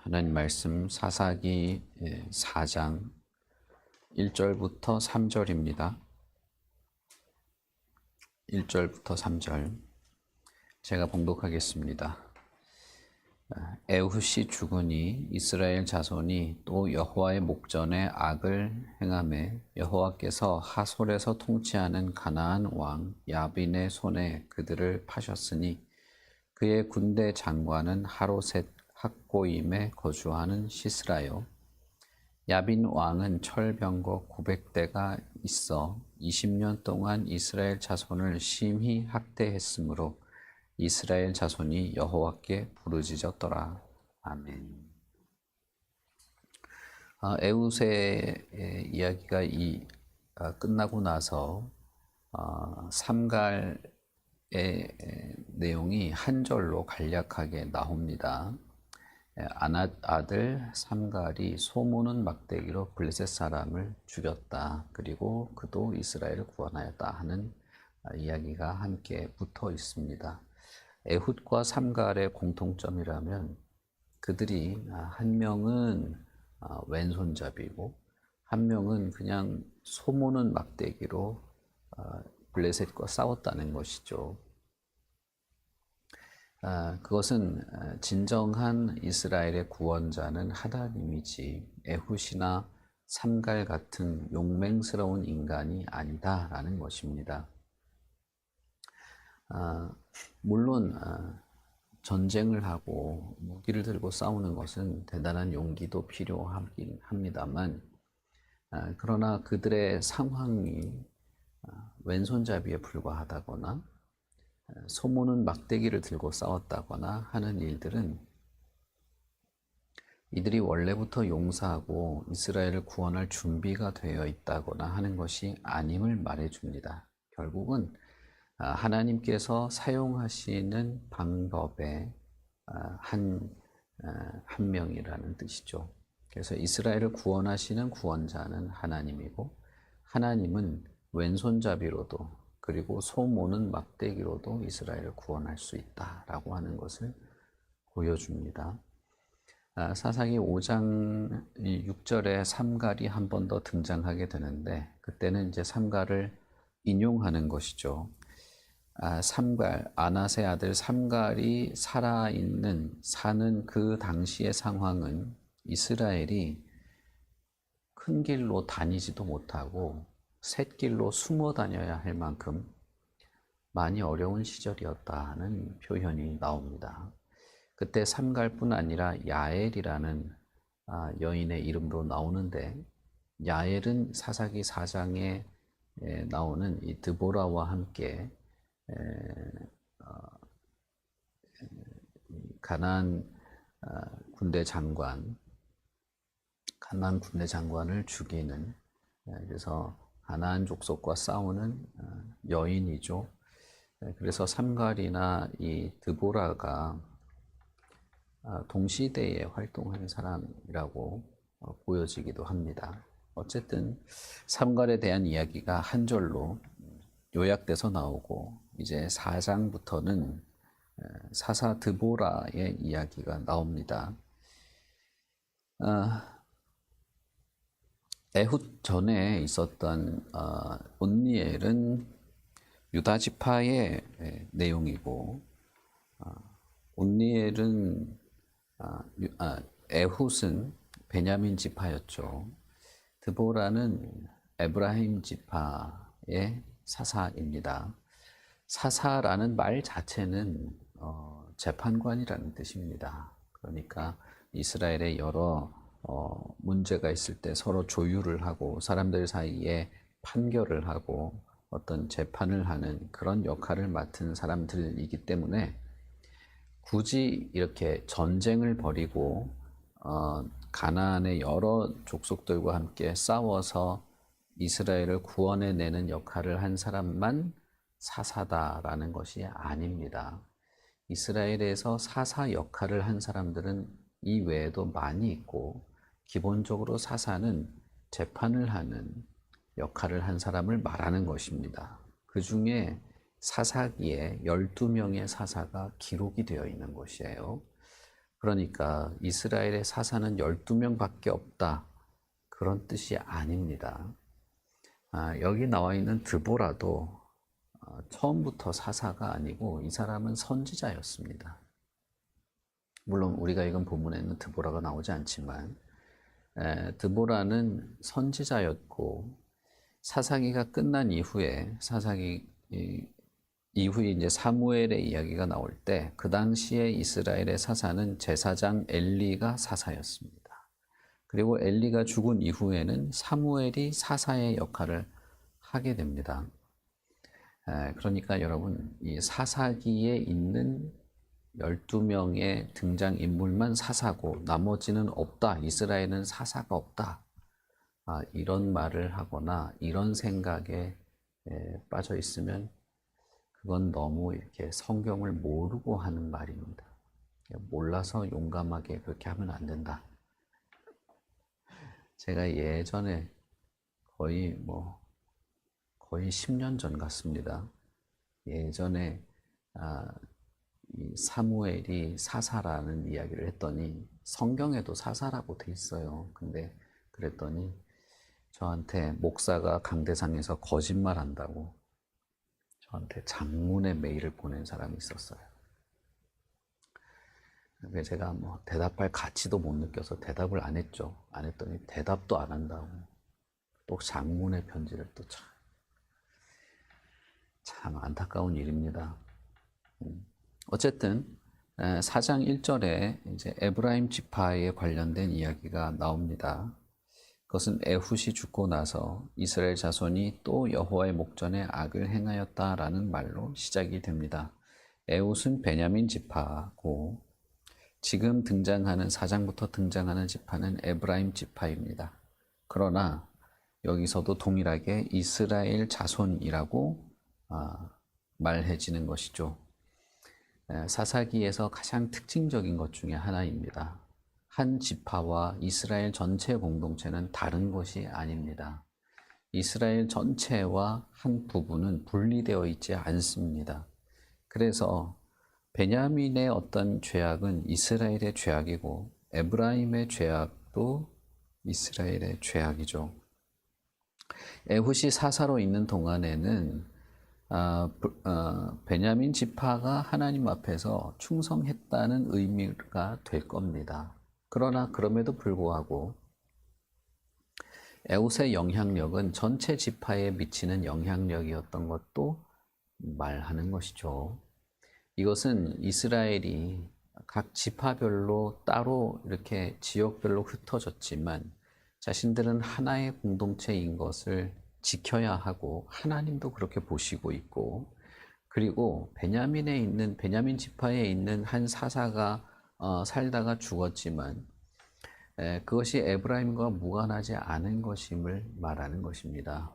하나님 말씀 사사기 4장 1절부터 3절입니다. 1절부터 3절 제가 봉독하겠습니다. 에훗이 죽으니 이스라엘 자손이 또 여호와의 목전에 악을 행하매 여호와께서 하솔에서 통치하는 가나안 왕 야빈의 손에 그들을 파셨으니 그의 군대 장관은 하로셋 학고임에 거주하는 시스라요. 야빈 왕은 철병거 900대가 있어 20년 동안 이스라엘 자손을 심히 학대했으므로 이스라엘 자손이 여호와께 부르짖었더라. 아멘. 에훗의 이야기가 끝나고 나서 삼갈의 내용이 한 절로 간략하게 나옵니다. 아낫 아들 삼갈이 소모는 막대기로 블레셋 사람을 죽였다. 그리고 그도 이스라엘을 구원하였다 하는 이야기가 함께 붙어 있습니다. 에훗과 삼갈의 공통점이라면 그들이 한 명은 왼손잡이고 한 명은 그냥 소모는 막대기로 블레셋과 싸웠다는 것이죠. 그것은 진정한 이스라엘의 구원자는 하나님이지 에훗이나 삼갈 같은 용맹스러운 인간이 아니다라는 것입니다. 물론 전쟁을 하고 무기를 들고 싸우는 것은 대단한 용기도 필요하긴 합니다만 그러나 그들의 상황이 왼손잡이에 불과하다거나 소모는 막대기를 들고 싸웠다거나 하는 일들은 이들이 원래부터 용사하고 이스라엘을 구원할 준비가 되어 있다거나 하는 것이 아님을 말해줍니다. 결국은 하나님께서 사용하시는 방법의 한 명이라는 뜻이죠. 그래서 이스라엘을 구원하시는 구원자는 하나님이고 하나님은 왼손잡이로도 그리고 소모는 막대기로도 이스라엘을 구원할 수 있다라고 하는 것을 보여줍니다. 사사기 5장 6절에 삼갈이 한 번 더 등장하게 되는데 그때는 이제 삼갈을 인용하는 것이죠. 삼갈, 아낫의 아들 삼갈이 사는 그 당시의 상황은 이스라엘이 큰 길로 다니지도 못하고 샛길로 숨어 다녀야 할 만큼 많이 어려운 시절이었다는 표현이 나옵니다. 그때 삼갈뿐 아니라 야엘이라는 여인의 이름도 나오는데 야엘은 사사기 4장에 나오는 이 드보라와 함께 가나안 군대 장관을 죽이는 그래서 가나안 족속과 싸우는 여인이죠. 그래서 삼갈이나 이 드보라가 동시대에 활동하는 사람이라고 보여지기도 합니다. 어쨌든 삼갈에 대한 이야기가 한 절로 요약돼서 나오고 이제 4장부터는 사사 드보라의 이야기가 나옵니다. 에훗 전에 있었던 온니엘은 유다 지파의 내용이고 온니엘은 에훗은 베냐민 지파였죠. 드보라는 에브라임 지파의 사사입니다. 사사라는 말 자체는 재판관이라는 뜻입니다. 그러니까 이스라엘의 여러 문제가 있을 때 서로 조율을 하고 사람들 사이에 판결을 하고 어떤 재판을 하는 그런 역할을 맡은 사람들이기 때문에 굳이 이렇게 전쟁을 벌이고 가나안의 여러 족속들과 함께 싸워서 이스라엘을 구원해내는 역할을 한 사람만 사사다라는 것이 아닙니다. 이스라엘에서 사사 역할을 한 사람들은 이 외에도 많이 있고 기본적으로 사사는 재판을 하는 역할을 한 사람을 말하는 것입니다. 그 중에 사사기에 12명의 사사가 기록이 되어 있는 것이에요. 그러니까 이스라엘의 사사는 12명밖에 없다. 그런 뜻이 아닙니다. 여기 나와 있는 드보라도 처음부터 사사가 아니고 이 사람은 선지자였습니다. 물론 우리가 읽은 본문에는 드보라가 나오지 않지만 드보라는 선지자였고 사사기가 끝난 이후에 이후에 이제 사무엘의 이야기가 나올 때 그 당시에 이스라엘의 사사는 제사장 엘리가 사사였습니다. 그리고 엘리가 죽은 이후에는 사무엘이 사사의 역할을 하게 됩니다. 그러니까 여러분 이 사사기에 있는 12명의 등장인물만 사사고 나머지는 없다. 이스라엘은 사사가 없다. 이런 말을 하거나 이런 생각에 빠져 있으면 그건 너무 이렇게 성경을 모르고 하는 말입니다. 몰라서 용감하게 그렇게 하면 안 된다. 제가 예전에 거의 10년 전 같습니다. 예전에 이 사무엘이 사사라는 이야기를 했더니 성경에도 사사라고 돼 있어요. 근데 그랬더니 저한테 목사가 강대상에서 거짓말한다고 저한테 장문의 메일을 보낸 사람이 있었어요. 그래서 제가 대답할 가치도 못 느껴서 대답을 안 했죠. 안 했더니 대답도 안 한다고 또 장문의 편지를 또 참 안타까운 일입니다. 어쨌든 4장 1절에 이제 에브라임 지파에 관련된 이야기가 나옵니다. 그것은 에훗이 죽고 나서 이스라엘 자손이 또 여호와의 목전에 악을 행하였다라는 말로 시작이 됩니다. 에훗은 베냐민 지파고 지금 등장하는 4장부터 등장하는 지파는 에브라임 지파입니다. 그러나 여기서도 동일하게 이스라엘 자손이라고 말해지는 것이죠. 사사기에서 가장 특징적인 것 중에 하나입니다. 한 지파와 이스라엘 전체 공동체는 다른 것이 아닙니다. 이스라엘 전체와 한 부분은 분리되어 있지 않습니다. 그래서 베냐민의 어떤 죄악은 이스라엘의 죄악이고 에브라임의 죄악도 이스라엘의 죄악이죠. 에훗이 사사로 있는 동안에는 베냐민 지파가 하나님 앞에서 충성했다는 의미가 될 겁니다. 그러나 그럼에도 불구하고 에훗의 영향력은 전체 지파에 미치는 영향력이었던 것도 말하는 것이죠. 이것은 이스라엘이 각 지파별로 따로 이렇게 지역별로 흩어졌지만 자신들은 하나의 공동체인 것을 지켜야 하고 하나님도 그렇게 보시고 있고 그리고 베냐민 지파에 있는 한 사사가 살다가 죽었지만 그것이 에브라임과 무관하지 않은 것임을 말하는 것입니다.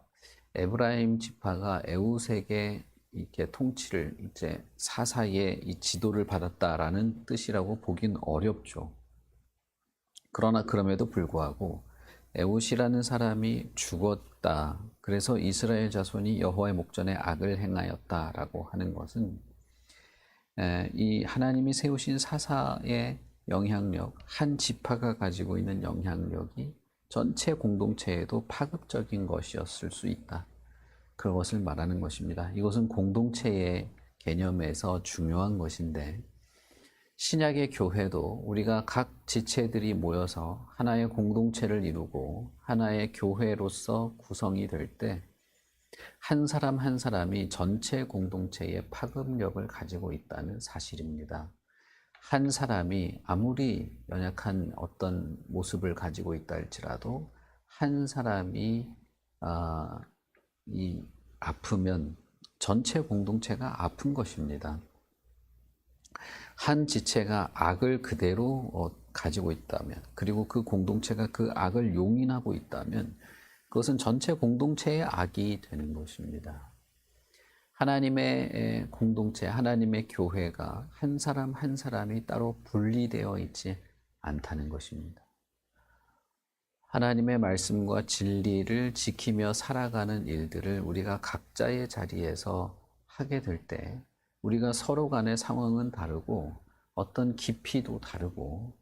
에브라임 지파가 에훗에게 이렇게 통치를 이제 사사의 이 지도를 받았다라는 뜻이라고 보긴 어렵죠. 그러나 그럼에도 불구하고 에훗이라는 사람이 죽었다. 그래서 이스라엘 자손이 여호와의 목전에 악을 행하였다라고 하는 것은 이 하나님이 세우신 사사의 영향력, 한 지파가 가지고 있는 영향력이 전체 공동체에도 파급적인 것이었을 수 있다. 그것을 말하는 것입니다. 이것은 공동체의 개념에서 중요한 것인데 신약의 교회도 우리가 각 지체들이 모여서 하나의 공동체를 이루고 하나의 교회로서 구성이 될 때 한 사람 한 사람이 전체 공동체의 파급력을 가지고 있다는 사실입니다. 한 사람이 아무리 연약한 어떤 모습을 가지고 있다 할지라도 한 사람이 아프면 전체 공동체가 아픈 것입니다. 한 지체가 악을 그대로 가지고 있다면 그리고 그 공동체가 그 악을 용인하고 있다면 그것은 전체 공동체의 악이 되는 것입니다. 하나님의 공동체, 하나님의 교회가 한 사람 한 사람이 따로 분리되어 있지 않다는 것입니다. 하나님의 말씀과 진리를 지키며 살아가는 일들을 우리가 각자의 자리에서 하게 될 때 우리가 서로 간의 상황은 다르고 어떤 깊이도 다르고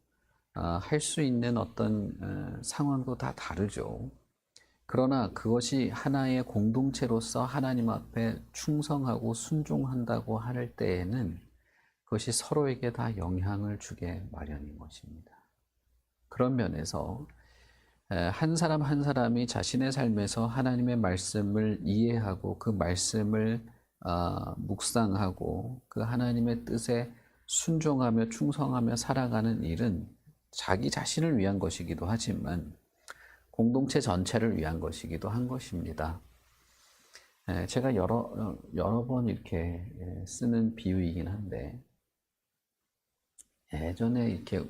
할 수 있는 어떤 상황도 다 다르죠. 그러나 그것이 하나의 공동체로서 하나님 앞에 충성하고 순종한다고 할 때에는 그것이 서로에게 다 영향을 주게 마련인 것입니다. 그런 면에서 한 사람 한 사람이 자신의 삶에서 하나님의 말씀을 이해하고 그 말씀을 묵상하고 그 하나님의 뜻에 순종하며 충성하며 살아가는 일은 자기 자신을 위한 것이기도 하지만 공동체 전체를 위한 것이기도 한 것입니다. 제가 여러 번 이렇게 쓰는 비유이긴 한데, 예전에 이렇게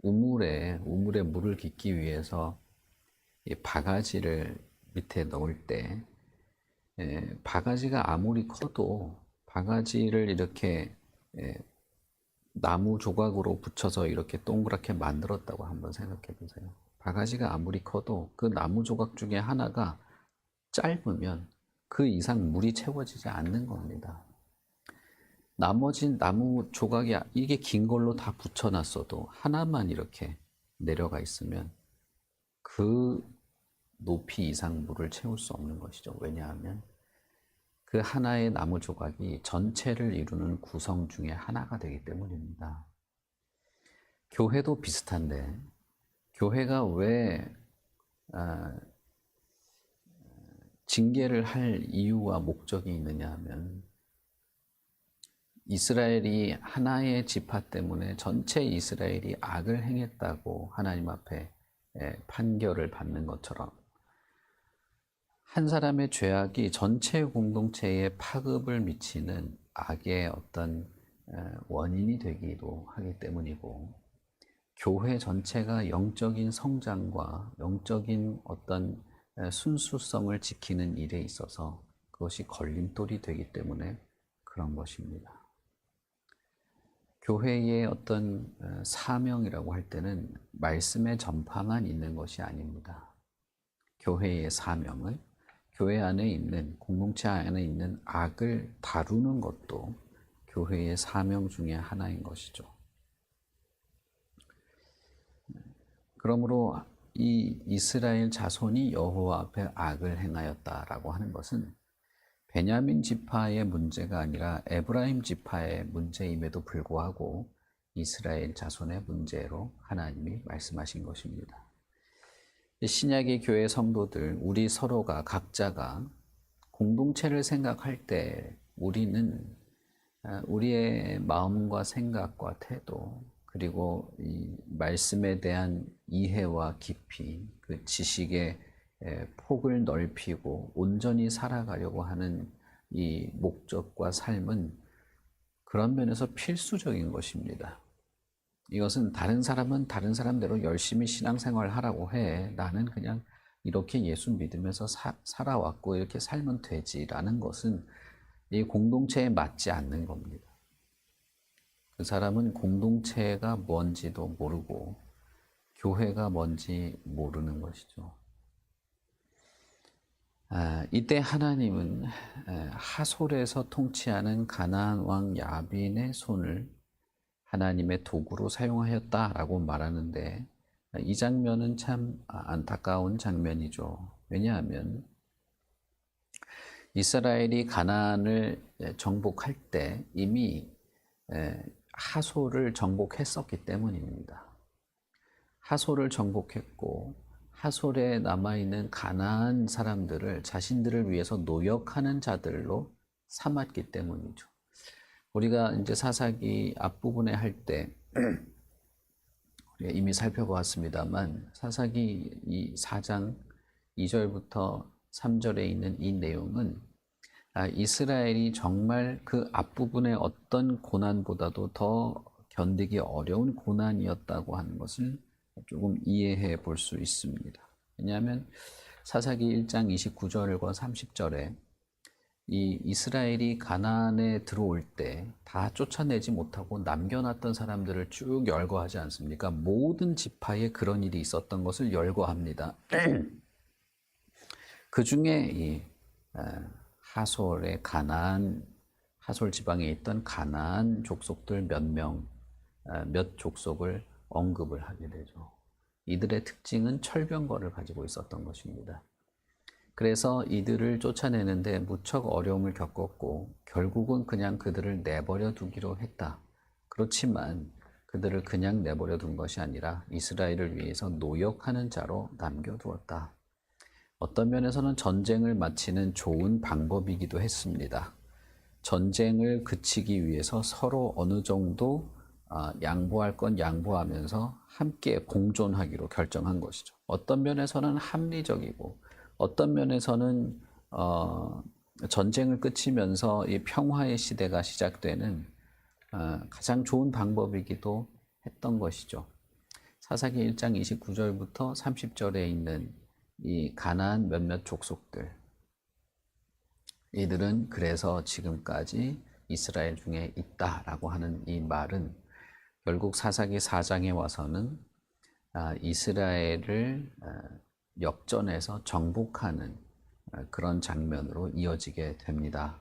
우물에 물을 깃기 위해서 이 바가지를 밑에 넣을 때, 바가지가 아무리 커도 바가지를 이렇게 나무 조각으로 붙여서 이렇게 동그랗게 만들었다고 한번 생각해 보세요. 바가지가 아무리 커도 그 나무 조각 중에 하나가 짧으면 그 이상 물이 채워지지 않는 겁니다. 나머진 나무 조각이 이게 긴 걸로 다 붙여놨어도 하나만 이렇게 내려가 있으면 그 높이 이상 물을 채울 수 없는 것이죠. 왜냐하면 그 하나의 나무 조각이 전체를 이루는 구성 중에 하나가 되기 때문입니다. 교회도 비슷한데, 교회가 왜 징계를 할 이유와 목적이 있느냐 하면, 이스라엘이 하나의 지파 때문에 전체 이스라엘이 악을 행했다고 하나님 앞에 판결을 받는 것처럼 한 사람의 죄악이 전체 공동체에 파급을 미치는 악의 어떤 원인이 되기도 하기 때문이고, 교회 전체가 영적인 성장과 영적인 어떤 순수성을 지키는 일에 있어서 그것이 걸림돌이 되기 때문에 그런 것입니다. 교회의 어떤 사명이라고 할 때는 말씀의 전파만 있는 것이 아닙니다. 교회의 사명은 교회 안에 있는, 공동체 안에 있는 악을 다루는 것도 교회의 사명 중에 하나인 것이죠. 그러므로 이 이스라엘 자손이 여호와 앞에 악을 행하였다라고 하는 것은 베냐민 지파의 문제가 아니라 에브라임 지파의 문제임에도 불구하고 이스라엘 자손의 문제로 하나님이 말씀하신 것입니다. 신약의 교회 성도들, 우리 서로가 각자가 공동체를 생각할 때 우리는 우리의 마음과 생각과 태도, 그리고 이 말씀에 대한 이해와 깊이, 그 지식의 폭을 넓히고 온전히 살아가려고 하는 이 목적과 삶은 그런 면에서 필수적인 것입니다. 이것은 다른 사람은 다른 사람대로 열심히 신앙생활을 하라고 해. 나는 그냥 이렇게 예수 믿으면서 살아왔고 이렇게 살면 되지라는 것은 이 공동체에 맞지 않는 겁니다. 그 사람은 공동체가 뭔지도 모르고 교회가 뭔지 모르는 것이죠. 이때 하나님은 하솔에서 통치하는 가나안 왕 야빈의 손을 하나님의 도구로 사용하였다라고 말하는데, 이 장면은 참 안타까운 장면이죠. 왜냐하면 이스라엘이 가나안을 정복할 때 이미 하솔을 정복했었기 때문입니다. 하솔을 정복했고 하솔에 남아있는 가나안 사람들을 자신들을 위해서 노역하는 자들로 삼았기 때문이죠. 우리가 이제 사사기 앞부분에 할 때 이미 살펴보았습니다만, 사사기 이 4장 2절부터 3절에 있는 이 내용은 이스라엘이 정말 그 앞부분의 어떤 고난보다도 더 견디기 어려운 고난이었다고 하는 것을 조금 이해해 볼 수 있습니다. 왜냐하면 사사기 1장 29절과 30절에 이 이스라엘이 가나안에 들어올 때 다 쫓아내지 못하고 남겨놨던 사람들을 쭉 열거하지 않습니까? 모든 지파에 그런 일이 있었던 것을 열거합니다. 그 중에 이 하솔의 가나안, 하솔 지방에 있던 가나안 족속들 몇 명, 몇 족속을 언급을 하게 되죠. 이들의 특징은 철병거를 가지고 있었던 것입니다. 그래서 이들을 쫓아내는데 무척 어려움을 겪었고 결국은 그냥 그들을 내버려 두기로 했다. 그렇지만 그들을 그냥 내버려 둔 것이 아니라 이스라엘을 위해서 노역하는 자로 남겨두었다. 어떤 면에서는 전쟁을 마치는 좋은 방법이기도 했습니다. 전쟁을 그치기 위해서 서로 어느 정도 양보할 건 양보하면서 함께 공존하기로 결정한 것이죠. 어떤 면에서는 합리적이고 어떤 면에서는 전쟁을 그치면서 이 평화의 시대가 시작되는 가장 좋은 방법이기도 했던 것이죠. 사사기 1장 29절부터 30절에 있는 이 가나안 몇몇 족속들, 이들은 그래서 지금까지 이스라엘 중에 있다라고 하는 이 말은 결국 사사기 4장에 와서는 이스라엘을 역전해서 정복하는 그런 장면으로 이어지게 됩니다.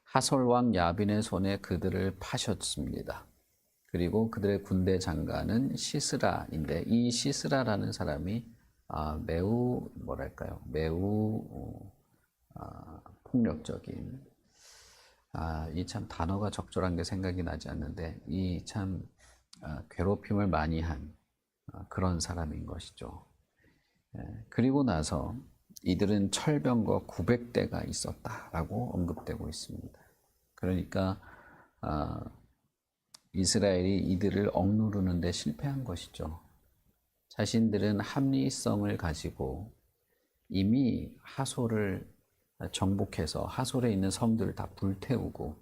하솔 왕 야빈의 손에 그들을 파셨습니다. 그리고 그들의 군대 장관은 시스라인데 이 시스라라는 사람이 매우 폭력적인 이 참 단어가 적절한 게 생각이 나지 않는데 이 참 괴롭힘을 많이 한 그런 사람인 것이죠. 그리고 나서 이들은 철병거 900대가 있었다라고 언급되고 있습니다. 그러니까 이스라엘이 이들을 억누르는 데 실패한 것이죠. 자신들은 합리성을 가지고 이미 하솔을 정복해서 하솔에 있는 성들을 다 불태우고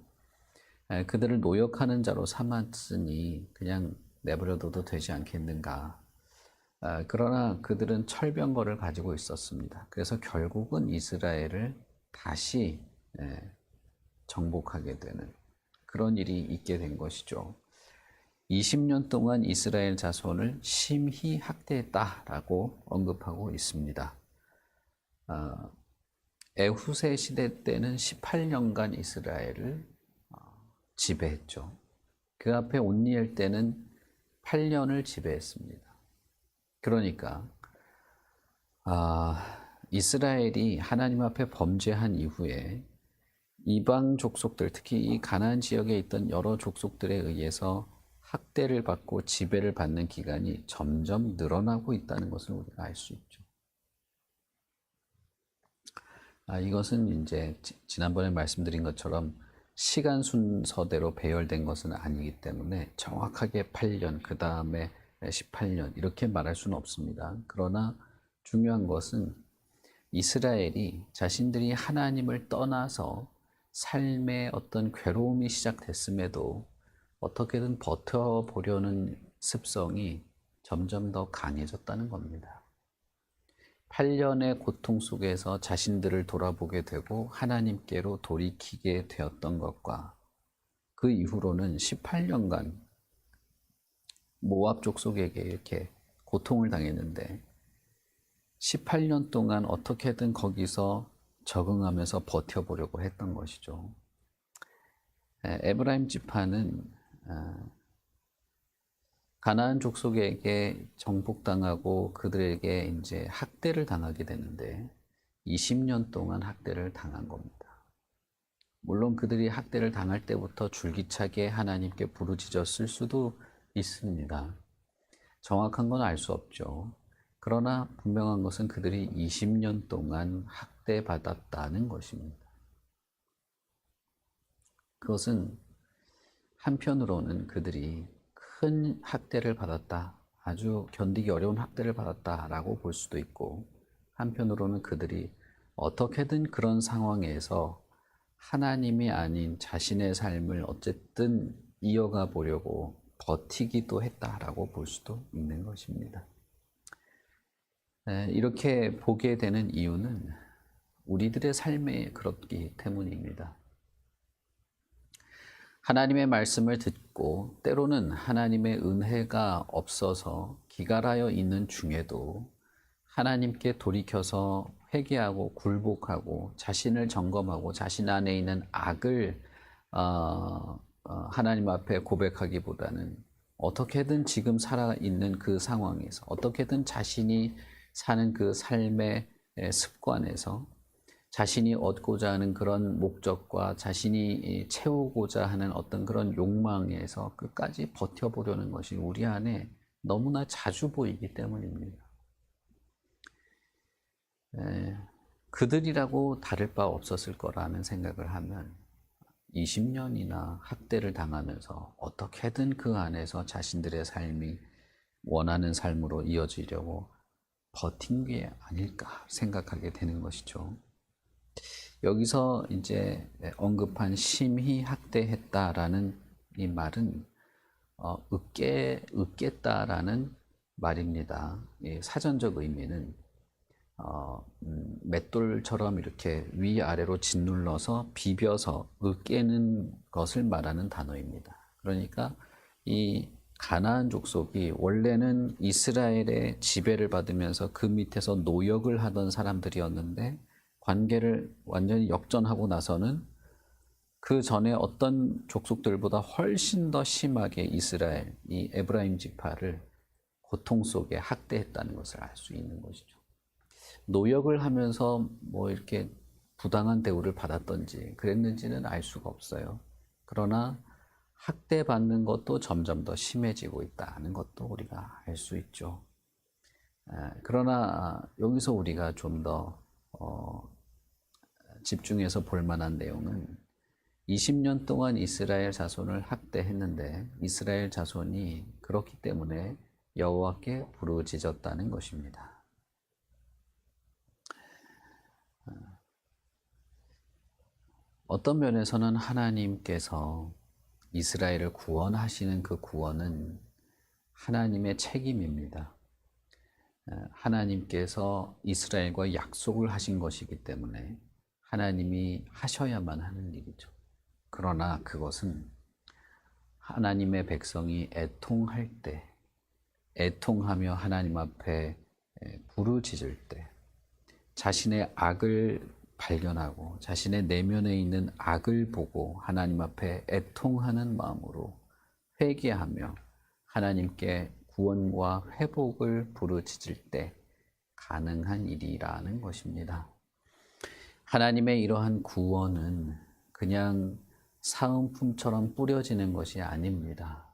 그들을 노역하는 자로 삼았으니 그냥 내버려둬도 되지 않겠는가. 그러나 그들은 철병거를 가지고 있었습니다. 그래서 결국은 이스라엘을 다시 정복하게 되는 그런 일이 있게 된 것이죠. 20년 동안 이스라엘 자손을 심히 학대했다라고 언급하고 있습니다. 에후세 시대 때는 18년간 이스라엘을 지배했죠. 그 앞에 온니엘 때는 8년을 지배했습니다. 그러니까 이스라엘이 하나님 앞에 범죄한 이후에 이방 족속들, 특히 이 가나안 지역에 있던 여러 족속들에 의해서 학대를 받고 지배를 받는 기간이 점점 늘어나고 있다는 것을 우리가 알 수 있죠. 이것은 이제 지난번에 말씀드린 것처럼 시간 순서대로 배열된 것은 아니기 때문에 정확하게 8년, 그 다음에 18년 이렇게 말할 수는 없습니다. 그러나 중요한 것은 이스라엘이 자신들이 하나님을 떠나서 삶의 어떤 괴로움이 시작됐음에도 어떻게든 버텨보려는 습성이 점점 더 강해졌다는 겁니다. 8년의 고통 속에서 자신들을 돌아보게 되고 하나님께로 돌이키게 되었던 것과 그 이후로는 18년간 모압 족속에게 이렇게 고통을 당했는데 18년 동안 어떻게든 거기서 적응하면서 버텨보려고 했던 것이죠. 에브라임 지파는 가나안 족속에게 정복당하고 그들에게 이제 학대를 당하게 되는데 20년 동안 학대를 당한 겁니다. 물론 그들이 학대를 당할 때부터 줄기차게 하나님께 부르짖었을 수도 있습니다. 정확한 건 알 수 없죠. 그러나 분명한 것은 그들이 20년 동안 학대받았다는 것입니다. 그것은 한편으로는 그들이 큰 학대를 받았다, 아주 견디기 어려운 학대를 받았다라고 볼 수도 있고, 한편으로는 그들이 어떻게든 그런 상황에서 하나님이 아닌 자신의 삶을 어쨌든 이어가 보려고 버티기도 했다라고 볼 수도 있는 것입니다. 이렇게 보게 되는 이유는 우리들의 삶에 그렇기 때문입니다. 하나님의 말씀을 듣고 때로는 하나님의 은혜가 없어서 기갈하여 있는 중에도 하나님께 돌이켜서 회개하고 굴복하고 자신을 점검하고 자신 안에 있는 악을 하나님 앞에 고백하기보다는 어떻게든 지금 살아있는 그 상황에서 어떻게든 자신이 사는 그 삶의 습관에서 자신이 얻고자 하는 그런 목적과 자신이 채우고자 하는 어떤 그런 욕망에서 끝까지 버텨보려는 것이 우리 안에 너무나 자주 보이기 때문입니다. 그들이라고 다를 바 없었을 거라는 생각을 하면 20년이나 학대를 당하면서 어떻게든 그 안에서 자신들의 삶이 원하는 삶으로 이어지려고 버틴 게 아닐까 생각하게 되는 것이죠. 여기서 이제 언급한 심히 학대했다라는 이 말은 으깼다라는 말입니다. 사전적 의미는 맷돌처럼 이렇게 위아래로 짓눌러서 비벼서 으깨는 것을 말하는 단어입니다. 그러니까 이 가나안 족속이 원래는 이스라엘의 지배를 받으면서 그 밑에서 노역을 하던 사람들이었는데 관계를 완전히 역전하고 나서는 그 전에 어떤 족속들보다 훨씬 더 심하게 이스라엘, 이 에브라임 지파를 고통 속에 학대했다는 것을 알 수 있는 것이죠. 노역을 하면서 뭐 이렇게 부당한 대우를 받았던지 그랬는지는 알 수가 없어요. 그러나 학대받는 것도 점점 더 심해지고 있다는 것도 우리가 알 수 있죠. 그러나 여기서 우리가 좀 더 집중해서 볼 만한 내용은 20년 동안 이스라엘 자손을 학대했는데 이스라엘 자손이 그렇기 때문에 여호와께 부르짖었다는 것입니다. 어떤 면에서는 하나님께서 이스라엘을 구원하시는 그 구원은 하나님의 책임입니다. 하나님께서 이스라엘과 약속을 하신 것이기 때문에 하나님이 하셔야만 하는 일이죠. 그러나 그것은 하나님의 백성이 애통할 때, 애통하며 하나님 앞에 부르짖을 때, 자신의 악을 발견하고 자신의 내면에 있는 악을 보고 하나님 앞에 애통하는 마음으로 회개하며 하나님께 구원과 회복을 부르짖을 때 가능한 일이라는 것입니다. 하나님의 이러한 구원은 그냥 사은품처럼 뿌려지는 것이 아닙니다.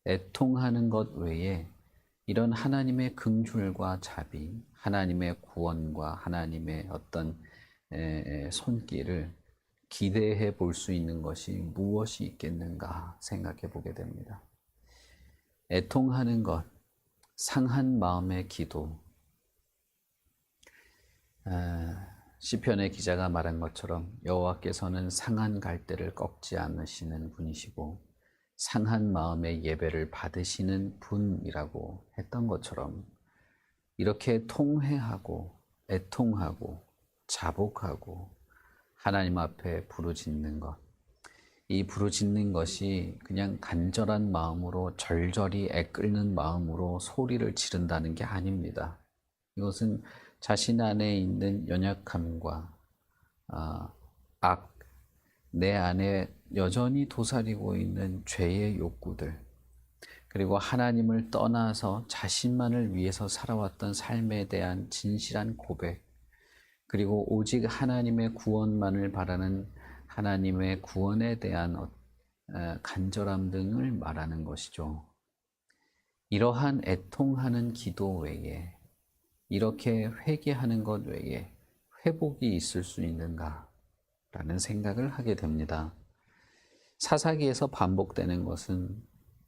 애통하는 것 외에 이런 하나님의 긍휼과 자비, 하나님의 구원과 하나님의 어떤 손길을 기대해 볼 수 있는 것이 무엇이 있겠는가 생각해 보게 됩니다. 애통하는 것, 상한 마음의 기도. 시편의 기자가 말한 것처럼 여호와께서는 상한 갈대를 꺾지 않으시는 분이시고 상한 마음의 예배를 받으시는 분이라고 했던 것처럼 이렇게 통회하고 애통하고 자복하고 하나님 앞에 부르짖는 것, 이 부르짖는 것이 그냥 간절한 마음으로 절절히 애끓는 마음으로 소리를 지른다는 게 아닙니다. 이것은 자신 안에 있는 연약함과 악, 내 안에 여전히 도사리고 있는 죄의 욕구들, 그리고 하나님을 떠나서 자신만을 위해서 살아왔던 삶에 대한 진실한 고백, 그리고 오직 하나님의 구원만을 바라는 하나님의 구원에 대한 간절함 등을 말하는 것이죠. 이러한 애통하는 기도 외에 이렇게 회개하는 것 외에 회복이 있을 수 있는가? 라는 생각을 하게 됩니다. 사사기에서 반복되는 것은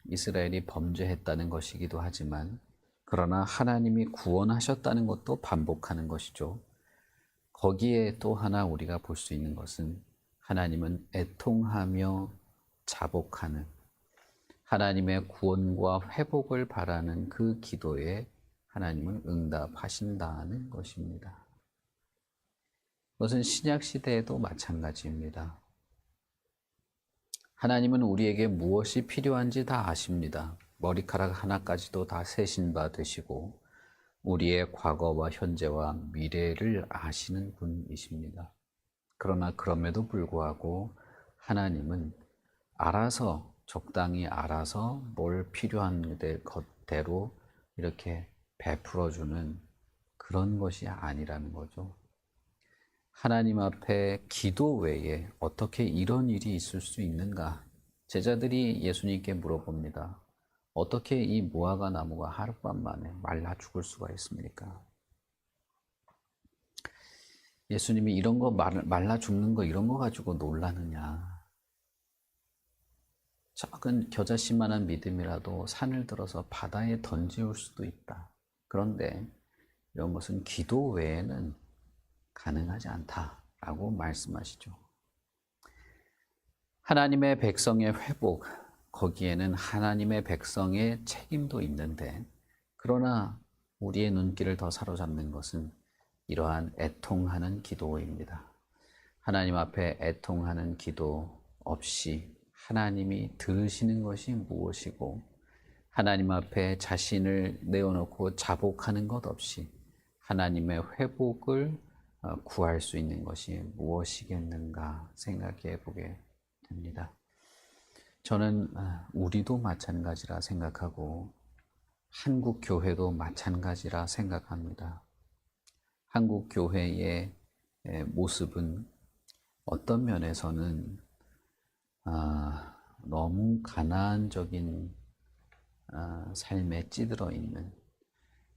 이스라엘이 범죄했다는 것이기도 하지만 그러나 하나님이 구원하셨다는 것도 반복하는 것이죠. 거기에 또 하나 우리가 볼 수 있는 것은 하나님은 애통하며 자복하는 하나님의 구원과 회복을 바라는 그 기도에 하나님은 응답하신다는 것입니다. 그것은 신약 시대에도 마찬가지입니다. 하나님은 우리에게 무엇이 필요한지 다 아십니다. 머리카락 하나까지도 다 세신 바 되시고 우리의 과거와 현재와 미래를 아시는 분이십니다. 그러나 그럼에도 불구하고 하나님은 알아서 적당히 알아서 뭘 필요한 것대로 이렇게 베풀어주는 그런 것이 아니라는 거죠. 하나님 앞에 기도 외에 어떻게 이런 일이 있을 수 있는가? 제자들이 예수님께 물어봅니다. 어떻게 이 무화과 나무가 하룻밤 만에 말라 죽을 수가 있습니까? 예수님이 이런 거 말라 죽는 거 이런 거 가지고 놀라느냐? 작은 겨자씨만한 믿음이라도 산을 들어서 바다에 던지올 수도 있다. 그런데 이런 것은 기도 외에는 가능하지 않다라고 말씀하시죠. 하나님의 백성의 회복, 거기에는 하나님의 백성의 책임도 있는데, 그러나 우리의 눈길을 더 사로잡는 것은 이러한 애통하는 기도입니다. 하나님 앞에 애통하는 기도 없이 하나님이 들으시는 것이 무엇이고, 하나님 앞에 자신을 내어놓고 자복하는 것 없이 하나님의 회복을 구할 수 있는 것이 무엇이겠는가 생각해 보게 됩니다. 저는 우리도 마찬가지라 생각하고 한국 교회도 마찬가지라 생각합니다. 한국 교회의 모습은 어떤 면에서는 너무 가난적인 삶에 찌들어 있는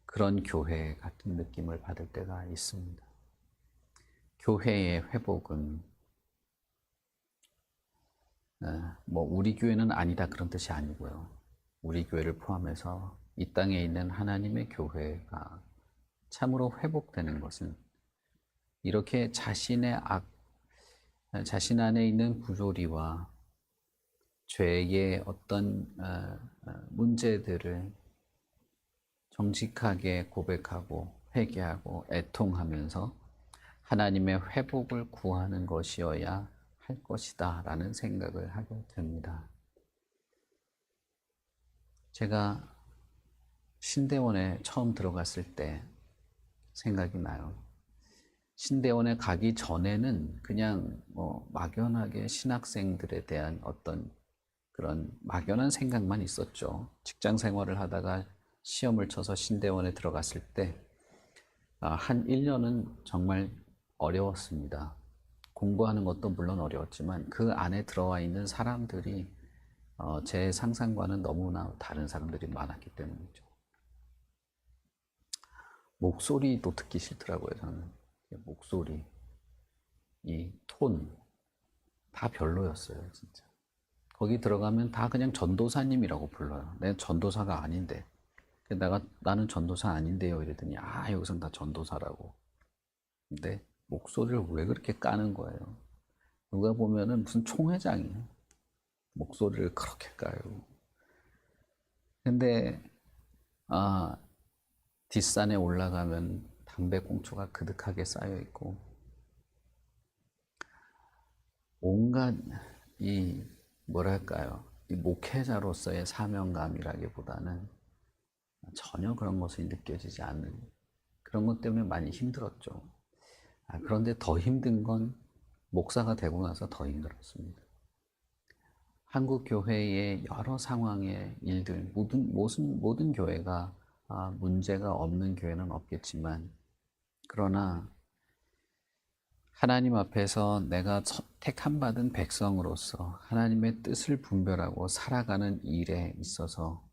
그런 교회 같은 느낌을 받을 때가 있습니다. 교회의 회복은 우리 교회는 아니다 그런 뜻이 아니고요. 우리 교회를 포함해서 이 땅에 있는 하나님의 교회가 참으로 회복되는 것은 이렇게 자신 안에 있는 부조리와 죄의 어떤 문제들을 정직하게 고백하고 회개하고 애통하면서 하나님의 회복을 구하는 것이어야 할 것이다 라는 생각을 하게 됩니다. 제가 신대원에 처음 들어갔을 때 생각이 나요. 신대원에 가기 전에는 그냥 막연하게 신학생들에 대한 어떤 그런 막연한 생각만 있었죠. 직장 생활을 하다가 시험을 쳐서 신대원에 들어갔을 때 한 1년은 정말 어려웠습니다. 공부하는 것도 물론 어려웠지만 그 안에 들어와 있는 사람들이 제 상상과는 너무나 다른 사람들이 많았기 때문이죠. 목소리도 듣기 싫더라고요. 저는 목소리, 이 톤 다 별로였어요. 진짜. 거기 들어가면 다 그냥 전도사님이라고 불러요. 내가 전도사가 아닌데. 나는 전도사 아닌데요 이랬더니 여기선 다 전도사라고. 근데 목소리를 왜 그렇게 까는 거예요? 누가 보면은 무슨 총회장이에요. 목소리를 그렇게 까요. 근데 뒷산에 올라가면 담배꽁초가 그득하게 쌓여 있고 온갖 이 목회자로서의 사명감이라기보다는 전혀 그런 것이 느껴지지 않는 그런 것 때문에 많이 힘들었죠. 그런데 더 힘든 건 목사가 되고 나서 더 힘들었습니다. 한국 교회의 여러 상황의 일들, 모든 교회가 문제가 없는 교회는 없겠지만, 그러나 하나님 앞에서 내가 택함 받은 백성으로서 하나님의 뜻을 분별하고 살아가는 일에 있어서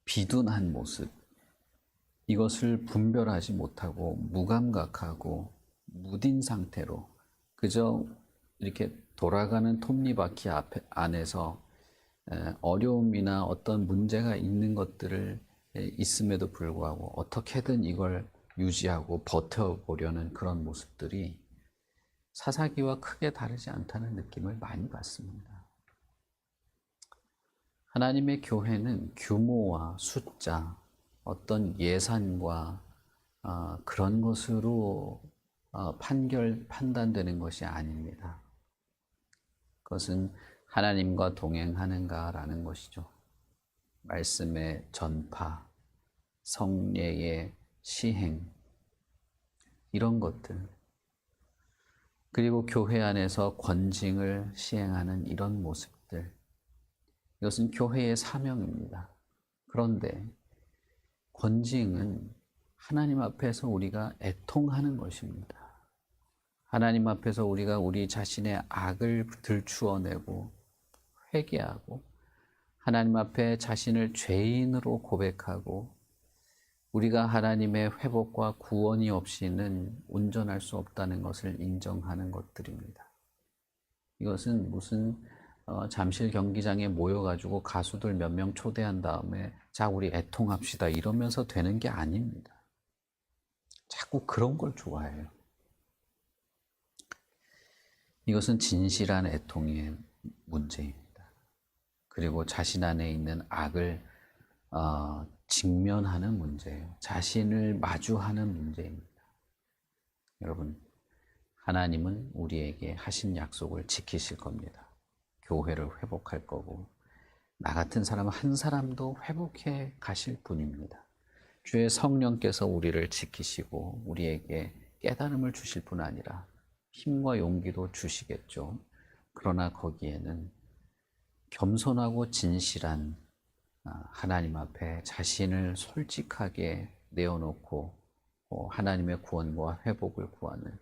비둔한 모습, 이것을 분별하지 못하고 무감각하고 무딘 상태로 그저 이렇게 돌아가는 톱니바퀴 안에서 어려움이나 어떤 문제가 있는 것들을 있음에도 불구하고 어떻게든 이걸 유지하고 버텨보려는 그런 모습들이 사사기와 크게 다르지 않다는 느낌을 많이 받습니다. 하나님의 교회는 규모와 숫자, 어떤 예산과 그런 것으로 판단되는 것이 아닙니다. 그것은 하나님과 동행하는가라는 것이죠. 말씀의 전파, 성례의 시행, 이런 것들. 그리고 교회 안에서 권징을 시행하는 이런 모습들, 이것은 교회의 사명입니다. 그런데 권징은 하나님 앞에서 우리가 애통하는 것입니다. 하나님 앞에서 우리가 우리 자신의 악을 들추어내고 회개하고 하나님 앞에 자신을 죄인으로 고백하고 우리가 하나님의 회복과 구원이 없이는 온전할 수 없다는 것을 인정하는 것들입니다. 이것은 무슨 잠실 경기장에 모여가지고 가수들 몇 명 초대한 다음에 자 우리 애통합시다 이러면서 되는 게 아닙니다. 자꾸 그런 걸 좋아해요. 이것은 진실한 애통의 문제입니다. 그리고 자신 안에 있는 악을 직면하는 문제예요. 자신을 마주하는 문제입니다. 여러분, 하나님은 우리에게 하신 약속을 지키실 겁니다. 교회를 회복할 거고 나 같은 사람 한 사람도 회복해 가실 분입니다. 주의 성령께서 우리를 지키시고 우리에게 깨달음을 주실 뿐 아니라 힘과 용기도 주시겠죠. 그러나 거기에는 겸손하고 진실한 하나님 앞에 자신을 솔직하게 내어놓고 하나님의 구원과 회복을 구하는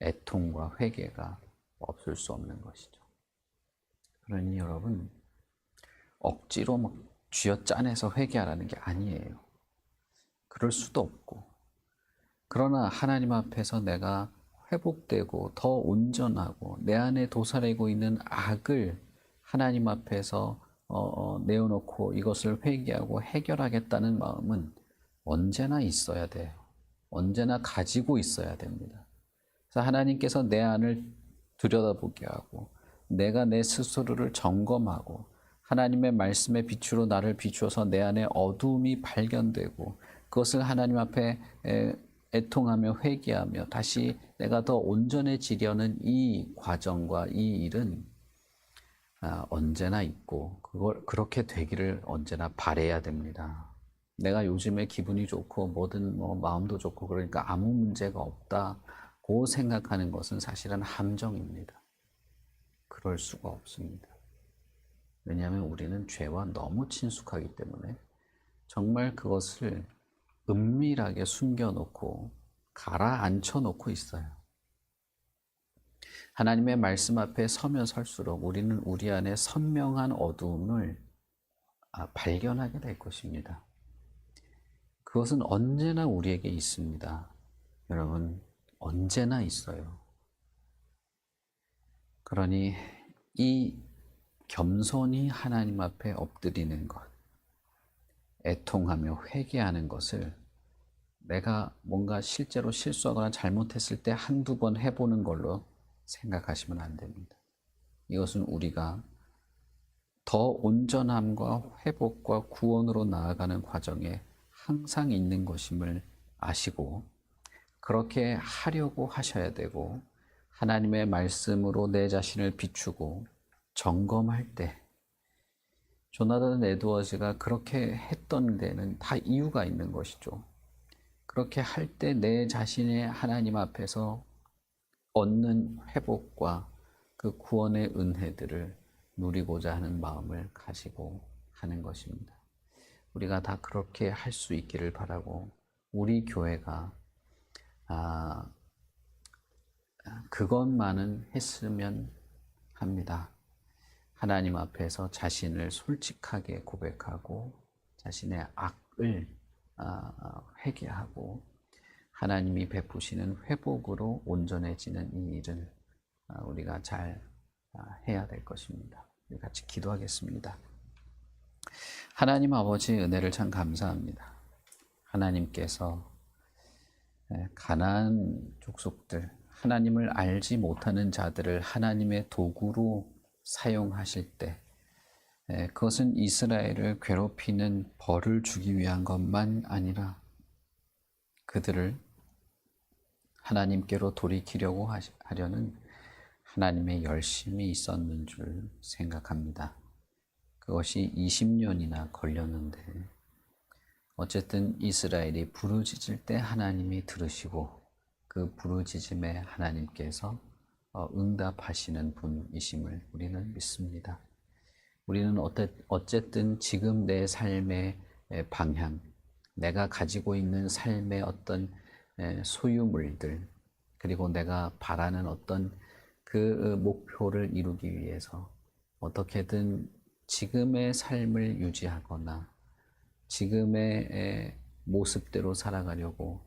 애통과 회개가 없을 수 없는 것이죠. 그러니 여러분, 억지로 막 쥐어짜내서 회개하라는 게 아니에요. 그럴 수도 없고. 그러나 하나님 앞에서 내가 회복되고 더 온전하고 내 안에 도사리고 있는 악을 하나님 앞에서 내어놓고 이것을 회개하고 해결하겠다는 마음은 언제나 있어야 돼요. 언제나 가지고 있어야 됩니다. 그래서 하나님께서 내 안을 들여다보게 하고 내가 내 스스로를 점검하고 하나님의 말씀의 빛으로 나를 비추어서 내 안에 어두움이 발견되고 그것을 하나님 앞에 애통하며 회개하며 다시 내가 더 온전해지려는 이 과정과 이 일은 언제나 있고 그렇게 되기를 언제나 바라야 됩니다. 내가 요즘에 기분이 좋고 뭐든 마음도 좋고 그러니까 아무 문제가 없다고 생각하는 것은 사실은 함정입니다. 그럴 수가 없습니다. 왜냐하면 우리는 죄와 너무 친숙하기 때문에 정말 그것을 은밀하게 숨겨놓고 가라앉혀 놓고 있어요. 하나님의 말씀 앞에 서면 설수록 우리는 우리 안에 선명한 어두움을 발견하게 될 것입니다. 그것은 언제나 우리에게 있습니다. 여러분, 언제나 있어요. 그러니 이 겸손히 하나님 앞에 엎드리는 것, 애통하며 회개하는 것을 내가 뭔가 실제로 실수하거나 잘못했을 때 한두 번 해보는 걸로 생각하시면 안 됩니다. 이것은 우리가 더 온전함과 회복과 구원으로 나아가는 과정에 항상 있는 것임을 아시고 그렇게 하려고 하셔야 되고 하나님의 말씀으로 내 자신을 비추고 점검할 때 조나단 에드워즈가 그렇게 했던 데는 다 이유가 있는 것이죠. 그렇게 할 때 내 자신의 하나님 앞에서 얻는 회복과 그 구원의 은혜들을 누리고자 하는 마음을 가지고 하는 것입니다. 우리가 다 그렇게 할 수 있기를 바라고 우리 교회가 그것만은 했으면 합니다. 하나님 앞에서 자신을 솔직하게 고백하고 자신의 악을 회개하고 하나님이 베푸시는 회복으로 온전해지는 이 일을 우리가 잘 해야 될 것입니다. 우리 같이 기도하겠습니다. 하나님 아버지 은혜를 참 감사합니다. 하나님께서 가나안 족속들, 하나님을 알지 못하는 자들을 하나님의 도구로 사용하실 때 그것은 이스라엘을 괴롭히는 벌을 주기 위한 것만 아니라 그들을 하나님께로 돌이키려고 하려는 하나님의 열심이 있었는 줄 생각합니다. 그것이 20년이나 걸렸는데 어쨌든 이스라엘이 부르짖을 때 하나님이 들으시고 그 부르짖음에 하나님께서 응답하시는 분이심을 우리는 믿습니다. 우리는 어쨌든 지금 내 삶의 방향, 내가 가지고 있는 삶의 어떤 소유물들, 그리고 내가 바라는 어떤 그 목표를 이루기 위해서 어떻게든 지금의 삶을 유지하거나 지금의 모습대로 살아가려고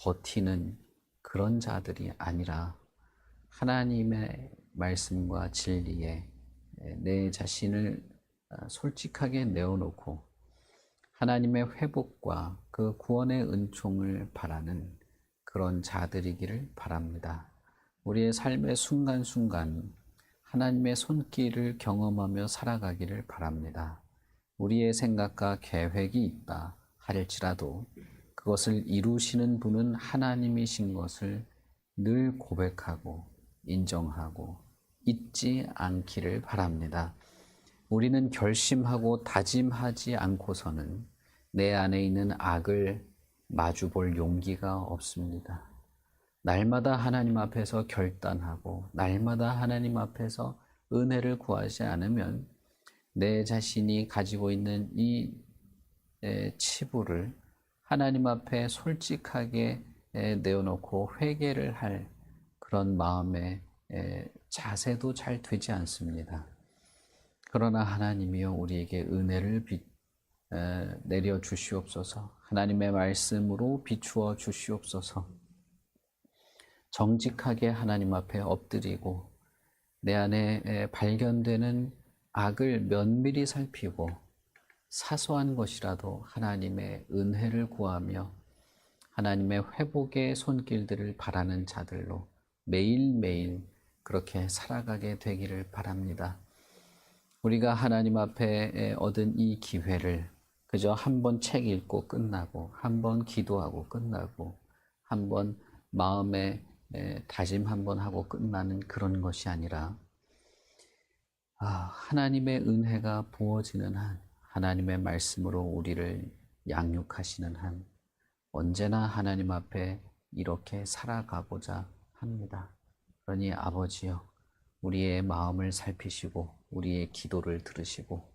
버티는 그런 자들이 아니라 하나님의 말씀과 진리에 내 자신을 솔직하게 내어놓고 하나님의 회복과 그 구원의 은총을 바라는 그런 자들이기를 바랍니다. 우리의 삶의 순간순간 하나님의 손길을 경험하며 살아가기를 바랍니다. 우리의 생각과 계획이 있다 할지라도 그것을 이루시는 분은 하나님이신 것을 늘 고백하고 인정하고 잊지 않기를 바랍니다. 우리는 결심하고 다짐하지 않고서는 내 안에 있는 악을 마주볼 용기가 없습니다. 날마다 하나님 앞에서 결단하고 날마다 하나님 앞에서 은혜를 구하지 않으면 내 자신이 가지고 있는 이 치부를 하나님 앞에 솔직하게 내어놓고 회개를 할 그런 마음의 자세도 잘 되지 않습니다. 그러나 하나님이여 우리에게 은혜를 내려 주시옵소서. 하나님의 말씀으로 비추어 주시옵소서. 정직하게 하나님 앞에 엎드리고 내 안에 발견되는 악을 면밀히 살피고 사소한 것이라도 하나님의 은혜를 구하며 하나님의 회복의 손길들을 바라는 자들로 매일매일 그렇게 살아가게 되기를 바랍니다. 우리가 하나님 앞에 얻은 이 기회를 그저 한 번 책 읽고 끝나고 한 번 기도하고 끝나고 한 번 마음에 다짐 한 번 하고 끝나는 그런 것이 아니라 하나님의 은혜가 부어지는 한 하나님의 말씀으로 우리를 양육하시는 한 언제나 하나님 앞에 이렇게 살아가고자 합니다. 그러니 아버지여 우리의 마음을 살피시고 우리의 기도를 들으시고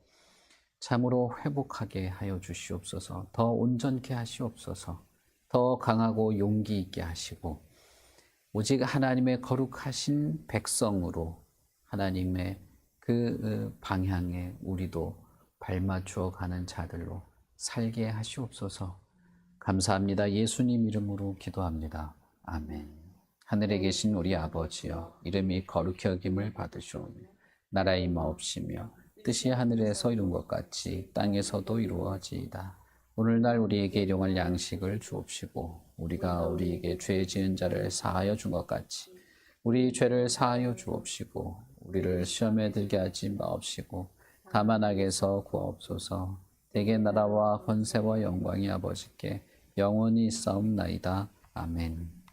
참으로 회복하게 하여 주시옵소서. 더 온전케 하시옵소서. 더 강하고 용기 있게 하시고 오직 하나님의 거룩하신 백성으로 하나님의 그 방향에 우리도 발맞추어 가는 자들로 살게 하시옵소서. 감사합니다. 예수님 이름으로 기도합니다. 아멘. 하늘에 계신 우리 아버지여 이름이 거룩히 여김을 받으시오며 나라의 임하옵시며 뜻이 하늘에서 이룬 것 같이 땅에서도 이루어지이다. 오늘날 우리에게 일용할 양식을 주옵시고 우리가 우리에게 죄 지은 자를 사하여 준 것 같이 우리 죄를 사하여 주옵시고 우리를 시험에 들게 하지 마옵시고 다만 악에서 구하옵소서. 대개 나라와 권세와 영광이 아버지께 영원히 있사옵나이다. 아멘.